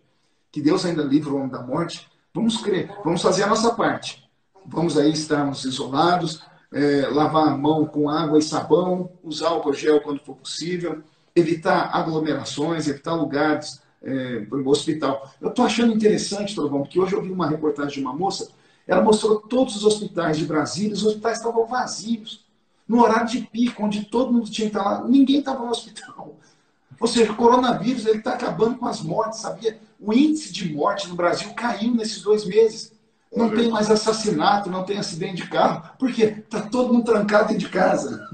que Deus ainda livra o homem da morte, vamos crer, vamos fazer a nossa parte. Vamos aí estarmos isolados, lavar a mão com água e sabão, usar álcool gel quando for possível, evitar aglomerações, evitar lugares, no hospital. Eu estou achando interessante, Trovão, porque hoje eu vi uma reportagem de uma moça, ela mostrou todos os hospitais de Brasília, os hospitais estavam vazios, no horário de pico, onde todo mundo tinha que estar lá, ninguém estava no hospital. Ou seja, o coronavírus está acabando com as mortes, sabia? O índice de morte no Brasil caiu nesses 2 meses. Não tem mais assassinato, não tem acidente de carro. Por quê? Está todo mundo trancado dentro de casa.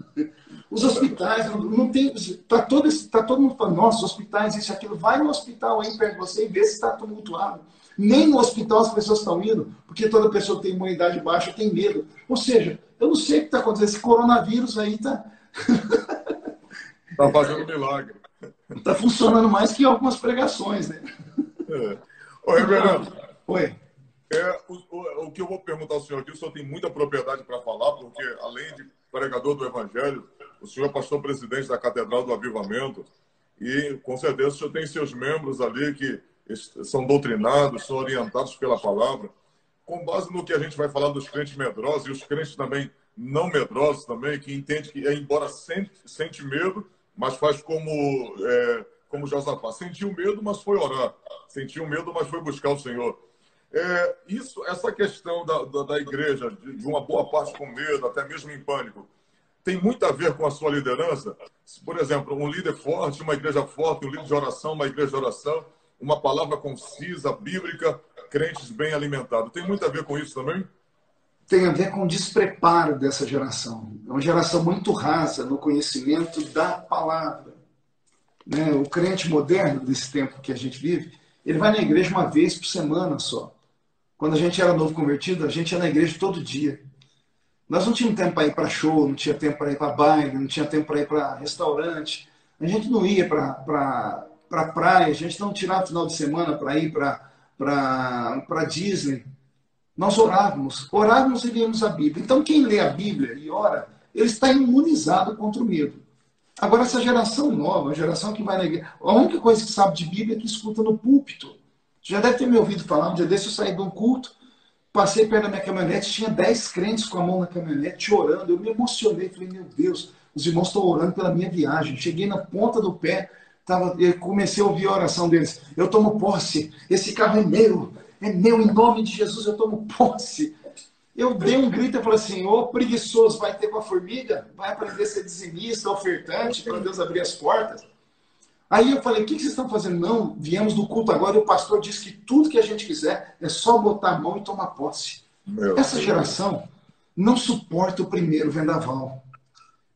Os hospitais, não tem. Está todo mundo falando, nossa, hospitais, isso e aquilo. Vai no hospital aí perto de você e vê se está tumultuado. Nem no hospital as pessoas estão indo, porque toda pessoa que tem imunidade baixa tem medo. Ou seja, eu não sei o que está acontecendo. Esse coronavírus aí está. Está fazendo milagre. Está funcionando mais que algumas pregações, né? Oi, Reverendo. Oi. O que eu vou perguntar ao senhor aqui, o senhor tem muita propriedade para falar, porque além de pregador do Evangelho, o senhor é pastor-presidente da Catedral do Avivamento e, com certeza, o senhor tem seus membros ali que são doutrinados, são orientados pela palavra. Com base no que a gente vai falar dos crentes medrosos e os crentes também não medrosos também, que entende que, embora sente medo, mas faz como Josafá. Sentiu medo, mas foi orar. Sentiu medo, mas foi buscar o Senhor. Essa questão da igreja, de uma boa parte com medo, até mesmo em pânico, tem muito a ver com a sua liderança? Por exemplo, um líder forte, uma igreja forte, um líder de oração, uma igreja de oração, uma palavra concisa, bíblica, crentes bem alimentados. Tem muito a ver com isso também? Tem a ver com o despreparo dessa geração. É uma geração muito rasa no conhecimento da palavra. Né? O crente moderno desse tempo que a gente vive, ele vai na igreja uma vez por semana só. Quando a gente era novo convertido, a gente ia na igreja todo dia. Nós não tínhamos tempo para ir para show, não tinha tempo para ir para baile, não tinha tempo para ir para restaurante. A gente não ia para praia, a gente não tirava final de semana para ir para Disney. Nós orávamos e líamos a Bíblia. Então, quem lê a Bíblia e ora, ele está imunizado contra o medo. Agora, essa geração nova, a geração que vai na igreja, a única coisa que sabe de Bíblia é que escuta no púlpito. Já deve ter me ouvido falar, um dia desse eu saí de um culto, passei perto da minha caminhonete, tinha 10 crentes com a mão na caminhonete, orando. Eu me emocionei, falei, meu Deus, os irmãos estão orando pela minha viagem. Cheguei na ponta do pé, comecei a ouvir a oração deles. Eu tomo posse, esse carro é meu, em nome de Jesus eu tomo posse. Eu dei um grito e falei assim, ô preguiçoso, vai ter com a formiga? Vai aprender a ser dizimista, ofertante, para Deus abrir as portas? Aí eu falei, o que vocês estão fazendo? Não, viemos do culto agora e o pastor disse que tudo que a gente quiser é só botar a mão e tomar posse. Essa geração não suporta o primeiro vendaval.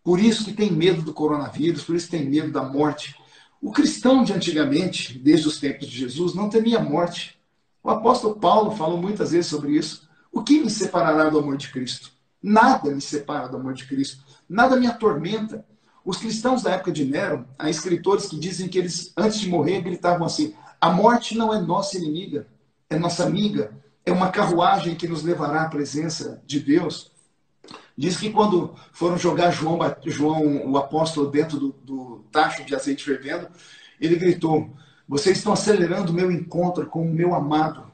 Por isso que tem medo do coronavírus, por isso que tem medo da morte. O cristão de antigamente, desde os tempos de Jesus, não temia a morte. O apóstolo Paulo falou muitas vezes sobre isso. O que me separará do amor de Cristo? Nada me separa do amor de Cristo. Nada me atormenta. Os cristãos da época de Nero, há escritores que dizem que eles, antes de morrer, gritavam assim, a morte não é nossa inimiga, é nossa amiga, é uma carruagem que nos levará à presença de Deus. Diz que quando foram jogar João o apóstolo, dentro do tacho de azeite fervendo, ele gritou, vocês estão acelerando o meu encontro com o meu amado,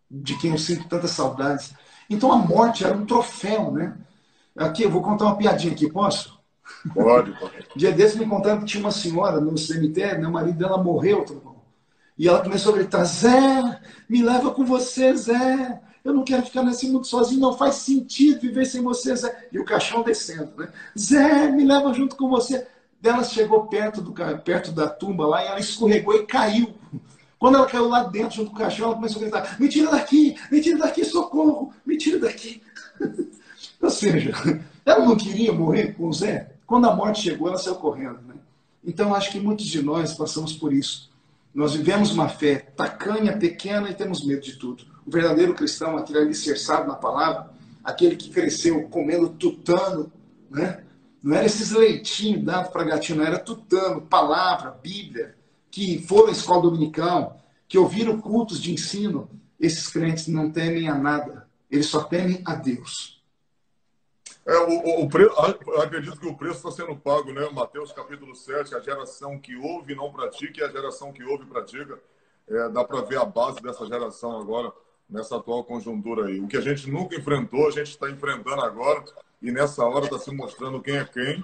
de quem eu sinto tantas saudades. Então a morte era um troféu, né? Aqui, eu vou contar uma piadinha aqui, posso? Pode. Dia desses me contaram que tinha uma senhora no cemitério, né? O marido dela morreu, e ela começou a gritar, Zé, me leva com você, Zé. Eu não quero ficar nesse mundo sozinho, não faz sentido viver sem você, Zé. E o caixão descendo, né? Zé, me leva junto com você. Ela chegou perto da tumba lá e ela escorregou e caiu. Quando ela caiu lá dentro, junto com o caixão, ela começou a gritar, me tira daqui, socorro, me tira daqui. Ou seja, ela não queria morrer com o Zé. Quando a morte chegou, ela saiu correndo. Né? Então, acho que muitos de nós passamos por isso. Nós vivemos uma fé tacanha, pequena e temos medo de tudo. O verdadeiro cristão, aquele alicerçado na palavra, aquele que cresceu comendo tutano, né? Não era esses leitinhos dados para gatinho, não era tutano, palavra, Bíblia, que foram à escola dominical, que ouviram cultos de ensino. Esses crentes não temem a nada, eles só temem a Deus. Eu acredito que o preço está sendo pago, né? Mateus capítulo 7, a geração que ouve e não pratica, e a geração que ouve e pratica. Dá para ver a base dessa geração agora, nessa atual conjuntura aí. O que a gente nunca enfrentou, a gente está enfrentando agora, e nessa hora está se mostrando quem é quem.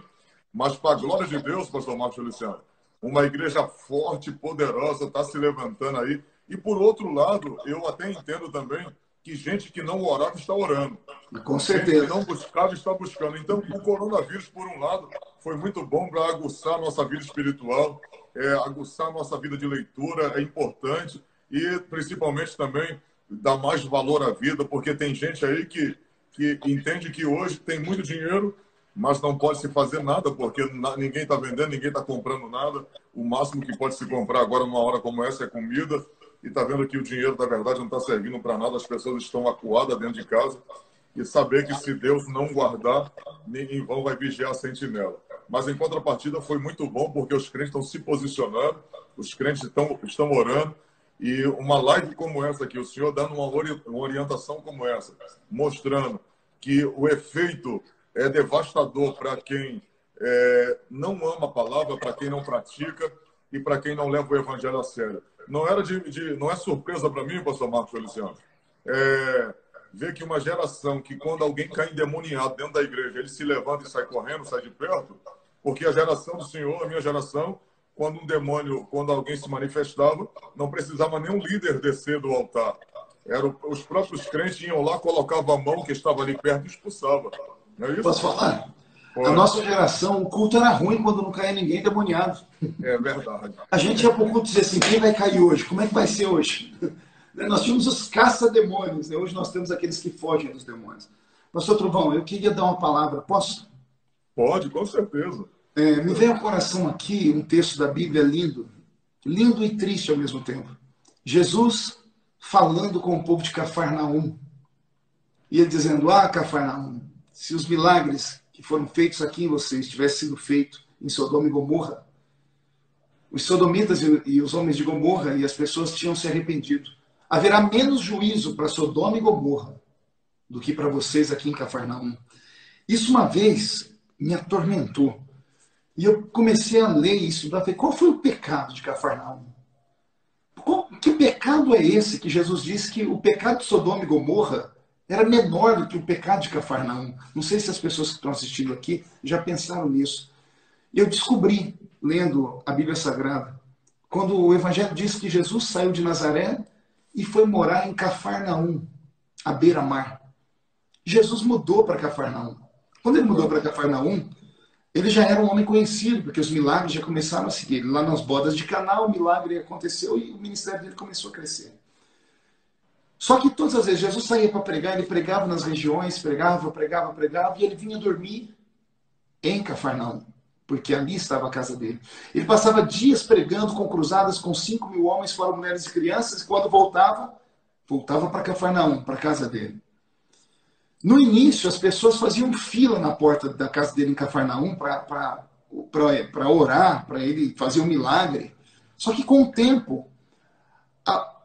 Mas, para a glória de Deus, pastor Marcos Feliciano, uma igreja forte, poderosa, está se levantando aí. E, por outro lado, eu até entendo também que gente que não orava está orando. Com certeza. Gente que não buscava está buscando. Então, o coronavírus, por um lado, foi muito bom para aguçar a nossa vida espiritual, aguçar a nossa vida de leitura, é importante. E, principalmente, também dar mais valor à vida, porque tem gente aí que entende que hoje tem muito dinheiro, mas não pode se fazer nada, porque ninguém está vendendo, ninguém está comprando nada. O máximo que pode se comprar agora, numa hora como essa, é comida. E está vendo que o dinheiro, na verdade, não está servindo para nada. As pessoas estão acuadas dentro de casa. E saber que se Deus não guardar, em vão vai vigiar a sentinela. Mas, em contrapartida, foi muito bom, porque os crentes estão se posicionando, os crentes estão orando. E uma live como essa aqui, o senhor dando uma orientação como essa, mostrando que o efeito é devastador para quem não ama a palavra, para quem não pratica e para quem não leva o evangelho a sério. Não é surpresa para mim, pastor Marcos Feliciano, ver que uma geração que quando alguém cai endemoniado dentro da igreja, ele se levanta e sai correndo, sai de perto, porque a geração do senhor, a minha geração, quando um demônio, quando alguém se manifestava, não precisava nenhum líder descer do altar. Os próprios crentes iam lá, colocavam a mão que estava ali perto e expulsava. Não é isso? Posso falar? Pode. A nossa geração, o culto era ruim quando não caía ninguém demoniado. É verdade. A gente ia para o culto dizer assim, quem vai cair hoje? Como é que vai ser hoje? Nós tínhamos os caça-demônios, né? Hoje nós temos aqueles que fogem dos demônios. Pastor Trovão, eu queria dar uma palavra, posso? Pode, com certeza. Me veio ao coração aqui um texto da Bíblia lindo, lindo e triste ao mesmo tempo. Jesus falando com o povo de Cafarnaum, e ele dizendo, Cafarnaum, se os milagres que foram feitos aqui em vocês tivessem sido feitos em Sodoma e Gomorra, os sodomitas e os homens de Gomorra e as pessoas tinham se arrependido. Haverá menos juízo para Sodoma e Gomorra do que para vocês aqui em Cafarnaum. Isso uma vez me atormentou. E eu comecei a ler isso, para ver qual foi o pecado de Cafarnaum. Que pecado é esse que Jesus disse que o pecado de Sodoma e Gomorra era menor do que o pecado de Cafarnaum? Não sei se as pessoas que estão assistindo aqui já pensaram nisso. Eu descobri, lendo a Bíblia Sagrada, quando o Evangelho diz que Jesus saiu de Nazaré e foi morar em Cafarnaum, à beira-mar. Jesus mudou para Cafarnaum. Quando ele mudou para Cafarnaum, ele já era um homem conhecido, porque os milagres já começaram a seguir. Lá nas bodas de Caná, o milagre aconteceu e o ministério dele começou a crescer. Só que todas as vezes Jesus saía para pregar, ele pregava nas regiões, pregava, e ele vinha dormir em Cafarnaum, porque ali estava a casa dele. Ele passava dias pregando com cruzadas com 5.000 homens, fora mulheres e crianças, e quando voltava para Cafarnaum, para a casa dele. No início, as pessoas faziam fila na porta da casa dele em Cafarnaum para orar, para ele fazer um milagre. Só que com o tempo,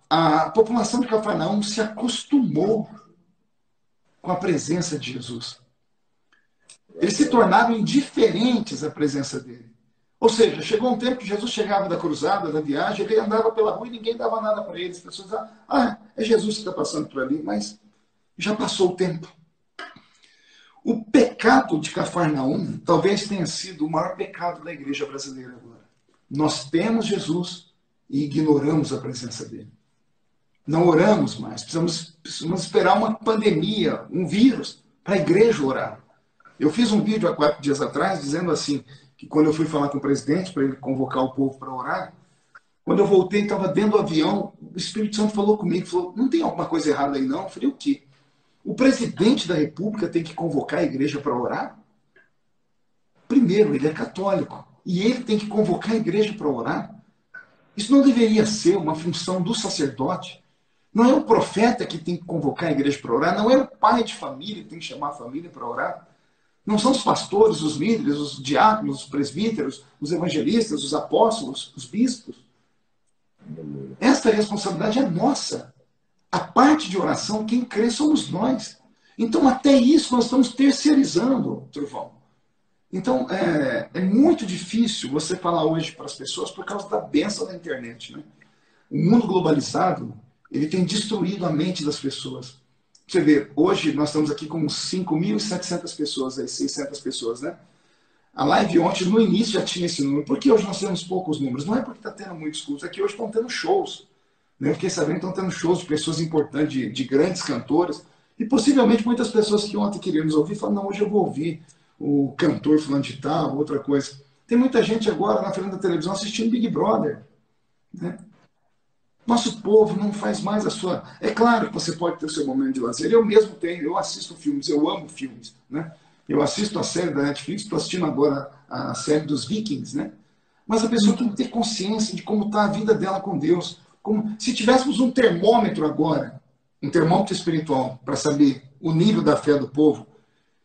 a população de Cafarnaum se acostumou com a presença de Jesus. Eles se tornaram indiferentes à presença dele. Ou seja, chegou um tempo que Jesus chegava da cruzada, da viagem, ele andava pela rua e ninguém dava nada para ele. As pessoas diziam, é Jesus que está passando por ali, mas já passou o tempo. O pecado de Cafarnaum talvez tenha sido o maior pecado da igreja brasileira agora. Nós temos Jesus e ignoramos a presença dele. Não oramos mais. Precisamos esperar uma pandemia, um vírus, para a igreja orar. Eu fiz um vídeo há 4 dias atrás dizendo assim, que quando eu fui falar com o presidente para ele convocar o povo para orar, quando eu voltei, estava dentro do avião, o Espírito Santo falou comigo, falou, não tem alguma coisa errada aí não? Eu falei, o quê? O presidente da República tem que convocar a igreja para orar? Primeiro, ele é católico. E ele tem que convocar a igreja para orar? Isso não deveria ser uma função do sacerdote? Não é o profeta que tem que convocar a igreja para orar? Não é o pai de família que tem que chamar a família para orar? Não são os pastores, os líderes, os diáconos, os presbíteros, os evangelistas, os apóstolos, os bispos? Esta responsabilidade é nossa. A parte de oração, quem crê somos nós. Então, até isso nós estamos terceirizando, Trovão. Então, é muito difícil você falar hoje para as pessoas por causa da bênção da internet. Né? O mundo globalizado, ele tem destruído a mente das pessoas. Você vê, hoje nós estamos aqui com 5.700 pessoas, 600 pessoas, né? A live ontem, no início, já tinha esse número. Por que hoje nós temos poucos números? Não é porque está tendo muitos cultos, é que hoje estão tendo shows. Eu fiquei sabendo que estão tendo shows de pessoas importantes, de grandes cantoras, e possivelmente muitas pessoas que ontem queriam nos ouvir falam, não, hoje eu vou ouvir o cantor fulano de tal, outra coisa. Tem muita gente agora na frente da televisão assistindo Big Brother. Né? Nosso povo não faz mais a sua... É claro que você pode ter o seu momento de lazer. Eu mesmo tenho, eu assisto filmes, eu amo filmes. Né? Eu assisto a série da Netflix, estou assistindo agora a série dos Vikings. Né? Mas a pessoa tem que ter consciência de como está a vida dela com Deus. Como se tivéssemos um termômetro agora, um termômetro espiritual, para saber o nível da fé do povo,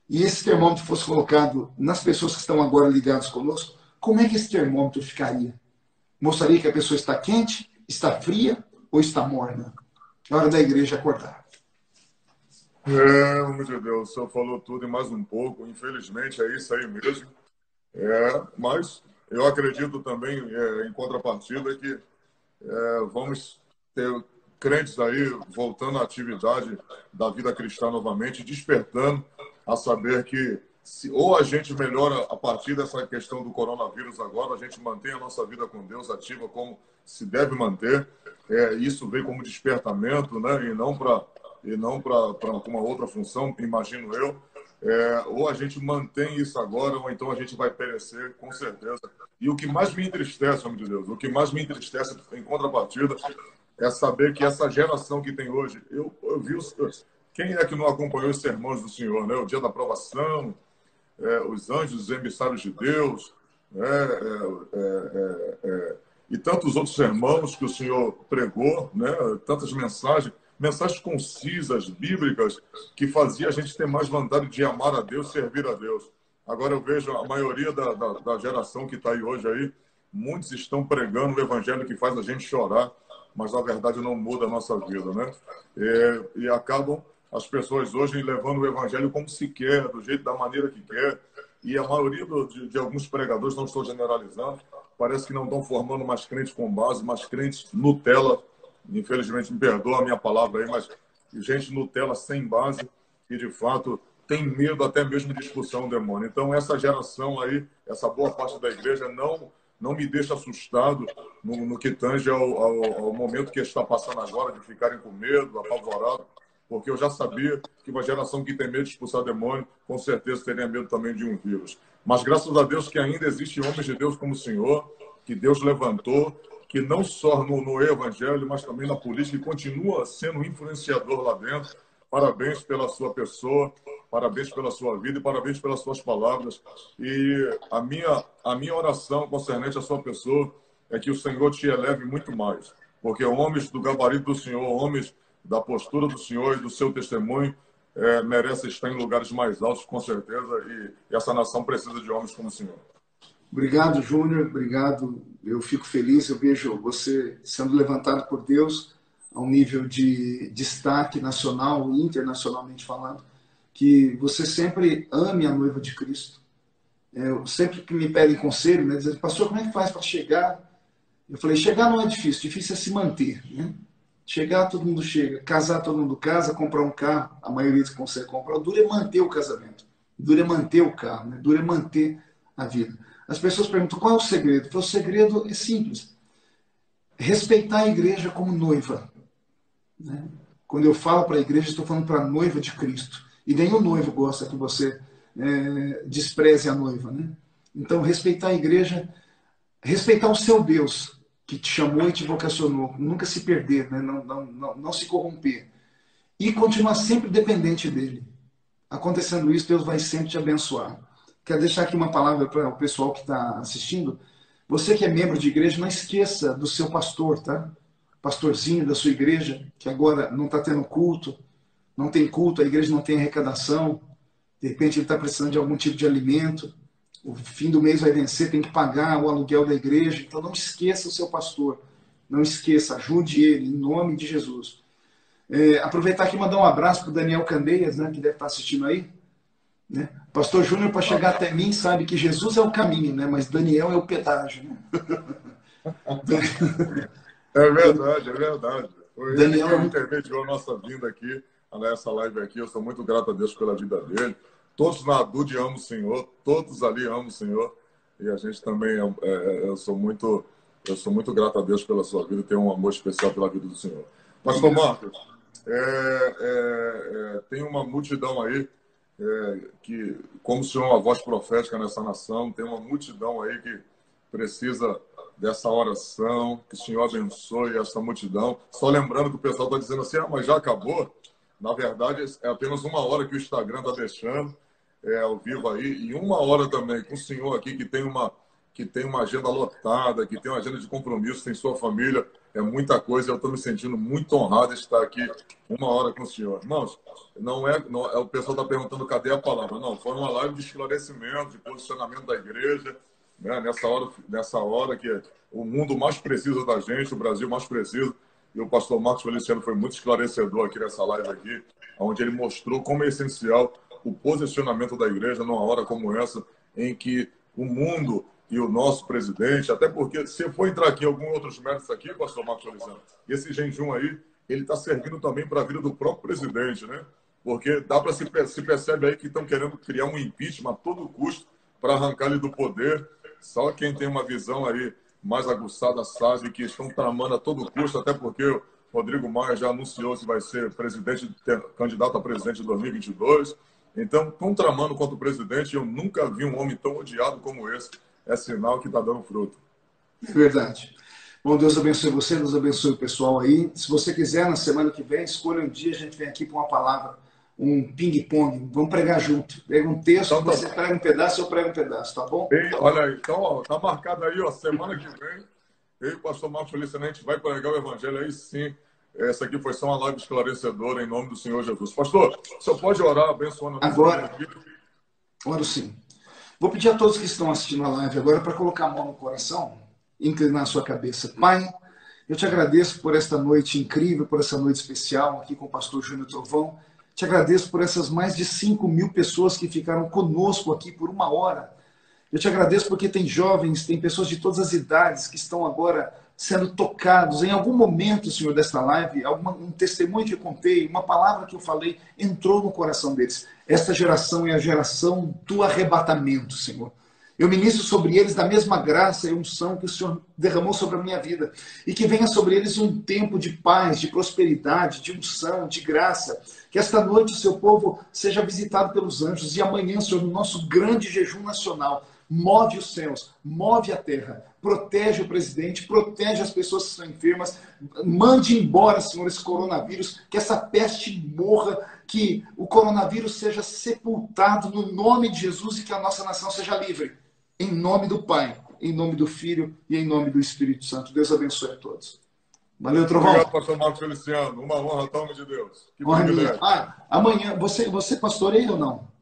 e esse termômetro fosse colocado nas pessoas que estão agora ligadas conosco, como é que esse termômetro ficaria? Mostraria que a pessoa está quente, está fria ou está morna? É hora da igreja acordar. Homem de Deus, o senhor falou tudo e mais um pouco. Infelizmente, é isso aí mesmo. Mas eu acredito também, em contrapartida, que vamos ter crentes aí voltando à atividade da vida cristã novamente, despertando a saber que ou a gente melhora a partir dessa questão do coronavírus agora, a gente mantém a nossa vida com Deus ativa como se deve manter. Isso vem como despertamento, né? E não para uma outra função, imagino eu. Ou a gente mantém isso agora, ou então a gente vai perecer, com certeza. E o que mais me entristece, homem de Deus, o que mais me entristece em contrapartida é saber que essa geração que tem hoje, eu vi quem é que não acompanhou os sermões do Senhor, né? O dia da aprovação, os anjos, os emissários de Deus, né? E tantos outros sermões que o Senhor pregou, né? Tantas mensagens concisas, bíblicas, que fazia a gente ter mais vontade de amar a Deus, servir a Deus. Agora eu vejo a maioria da geração que está aí hoje aí, muitos estão pregando o evangelho que faz a gente chorar, mas na verdade não muda a nossa vida, né? E acabam as pessoas hoje levando o evangelho como se quer, do jeito, da maneira que quer. E a maioria de alguns pregadores, não estou generalizando, parece que não estão formando mais crentes com base, mas crentes Nutella. Infelizmente, me perdoa a minha palavra aí, mas gente Nutella sem base e, de fato, tem medo até mesmo de expulsar um demônio. Então, essa geração aí, essa boa parte da igreja, não me deixa assustado no que tange ao momento que está passando agora, de ficarem com medo, apavorados, porque eu já sabia que uma geração que tem medo de expulsar demônio, com certeza teria medo também de um vírus. Mas graças a Deus que ainda existem homens de Deus como o Senhor, que Deus levantou, que não só no evangelho, mas também na política, e continua sendo um influenciador lá dentro. Parabéns pela sua pessoa, parabéns pela sua vida e parabéns pelas suas palavras. E a minha oração concernente à sua pessoa é que o Senhor te eleve muito mais, porque homens do gabarito do Senhor, homens da postura do Senhor e do seu testemunho, merecem estar em lugares mais altos, com certeza, e essa nação precisa de homens como o Senhor. Obrigado, Júnior, obrigado. Eu fico feliz, eu vejo você sendo levantado por Deus a um nível de destaque nacional e internacionalmente falando, que você sempre ame a noiva de Cristo. Sempre que me pedem conselho, né, dizem, pastor, como é que faz para chegar? Eu falei, chegar não é difícil, difícil é se manter, né? Chegar, todo mundo chega. Casar, todo mundo casa. Comprar um carro, a maioria consegue comprar. O duro é manter o casamento. O duro é manter o carro. Né? O duro é manter a vida. As pessoas perguntam, qual é o segredo? O segredo é simples. Respeitar a igreja como noiva. Né? Quando eu falo para a igreja, estou falando para a noiva de Cristo. E nenhum noivo gosta que você despreze a noiva. Né? Então, respeitar a igreja, respeitar o seu Deus, que te chamou e te vocacionou, nunca se perder, né? não se corromper. E continuar sempre dependente dele. Acontecendo isso, Deus vai sempre te abençoar. Quero deixar aqui uma palavra para o pessoal que está assistindo. Você que é membro de igreja, não esqueça do seu pastor, tá? Pastorzinho da sua igreja, que agora não está tendo culto, não tem culto, a igreja não tem arrecadação, de repente ele está precisando de algum tipo de alimento. O fim do mês vai vencer, tem que pagar o aluguel da igreja. Então não esqueça o seu pastor. Não esqueça, ajude ele, em nome de Jesus. Aproveitar aqui e mandar um abraço para o Daniel Candeias, né, que deve estar assistindo aí. Né? Pastor Júnior, para chegar até mim, sabe que Jesus é o caminho, né, mas Daniel é o pedágio. Né? É verdade, é verdade. Foi Daniel ele que intermediou a nossa vinda aqui, nessa live aqui. Eu sou muito grato a Deus pela vida dele. Todos na Dude amam o Senhor, todos ali amam o Senhor. E a gente também, eu sou muito grato a Deus pela sua vida, tenho um amor especial pela vida do Senhor. Pastor Marcos, tem uma multidão aí, que, como o Senhor é uma voz profética nessa nação, tem uma multidão aí que precisa dessa oração, que o Senhor abençoe essa multidão. Só lembrando que o pessoal está dizendo assim, mas já acabou? Na verdade, é apenas 1 hora que o Instagram está deixando. Ao vivo aí, e 1 hora também com o senhor aqui que tem uma agenda lotada, que tem uma agenda de compromisso, tem sua família, é muita coisa. Eu estou me sentindo muito honrado de estar aqui 1 hora com o senhor. Irmãos, o pessoal está perguntando cadê a palavra. Não, foi uma live de esclarecimento, de posicionamento da igreja, né? Nessa hora que o mundo mais precisa da gente, o Brasil mais precisa, E o pastor Marcos Feliciano foi muito esclarecedor aqui nessa live aqui, onde ele mostrou como é essencial o posicionamento da igreja numa hora como essa, em que o mundo e o nosso presidente, até porque se eu for entrar aqui em alguns outros méritos aqui, pastor Marcos Feliciano, esse jejum aí, ele está servindo também para a vida do próprio presidente, né? Porque dá para se percebe aí que estão querendo criar um impeachment a todo custo para arrancar ele do poder. Só quem tem uma visão aí mais aguçada sabe que estão tramando a todo custo, até porque o Rodrigo Maia já anunciou se vai ser candidato a presidente em 2022. Então, estão tramando contra o presidente. Eu nunca vi um homem tão odiado como esse. É sinal que está dando fruto. É verdade. Bom, Deus abençoe você, Deus abençoe o pessoal aí. Se você quiser, na semana que vem, escolha um dia, a gente vem aqui com uma palavra, um ping-pong. Vamos pregar junto. Pega um texto, então, você prega um pedaço, eu prego um pedaço, tá bom? Ei, olha aí, então, ó, tá marcado aí, ó, semana que vem, eu e o pastor Marcos Feliciano, a gente vai pregar o evangelho aí sim. Essa aqui foi só uma live esclarecedora em nome do Senhor Jesus. Pastor, o senhor pode orar abençoando a agora? Oro sim. Vou pedir a todos que estão assistindo a live agora para colocar a mão no coração, inclinar a sua cabeça. Pai, eu te agradeço por esta noite incrível, por essa noite especial aqui com o pastor Júnior Trovão. Te agradeço por essas mais de 5.000 pessoas que ficaram conosco aqui por 1 hora. Eu te agradeço porque tem jovens, tem pessoas de todas as idades que estão agora sendo tocados. Em algum momento, Senhor, desta live, um testemunho que eu contei, uma palavra que eu falei, entrou no coração deles. Esta geração é a geração do arrebatamento, Senhor. Eu ministro sobre eles da mesma graça e unção que o Senhor derramou sobre a minha vida. E que venha sobre eles um tempo de paz, de prosperidade, de unção, de graça. Que esta noite o seu povo seja visitado pelos anjos. E amanhã, Senhor, no nosso grande jejum nacional, move os céus, move a terra, protege o presidente, protege as pessoas que estão enfermas, mande embora, Senhor, esse coronavírus, que essa peste morra, que o coronavírus seja sepultado no nome de Jesus e que a nossa nação seja livre. Em nome do Pai, em nome do Filho e em nome do Espírito Santo. Deus abençoe a todos. Valeu, Trovão. Obrigado, pastor Marcos Feliciano. Uma honra, tome de Deus. Que honra. Amanhã, você pastoreia ou não?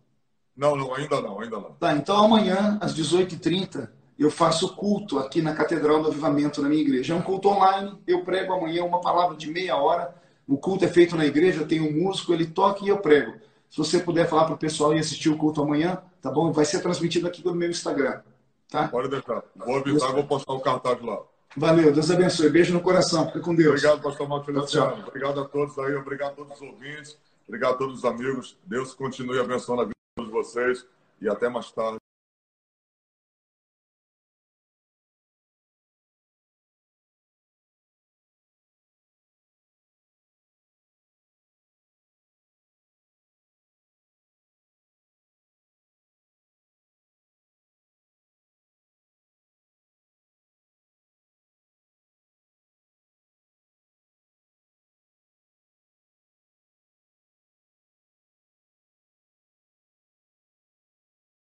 Não, ainda não, ainda não. Tá, então amanhã, às 18h30, eu faço culto aqui na Catedral do Avivamento, na minha igreja. É um culto online, eu prego amanhã uma palavra de meia hora. O culto é feito na igreja, tem um músico, ele toca e eu prego. Se você puder falar para o pessoal e assistir o culto amanhã, tá bom? Vai ser transmitido aqui no meu Instagram, tá? Pode deixar. Vou avisar, vou postar o cartaz lá. Valeu, Deus abençoe. Beijo no coração, fica com Deus. Obrigado, pastor Marcos Feliciano. Obrigado a todos aí, obrigado a todos os ouvintes, obrigado a todos os amigos. Deus continue abençoando a vida de vocês e até mais tarde.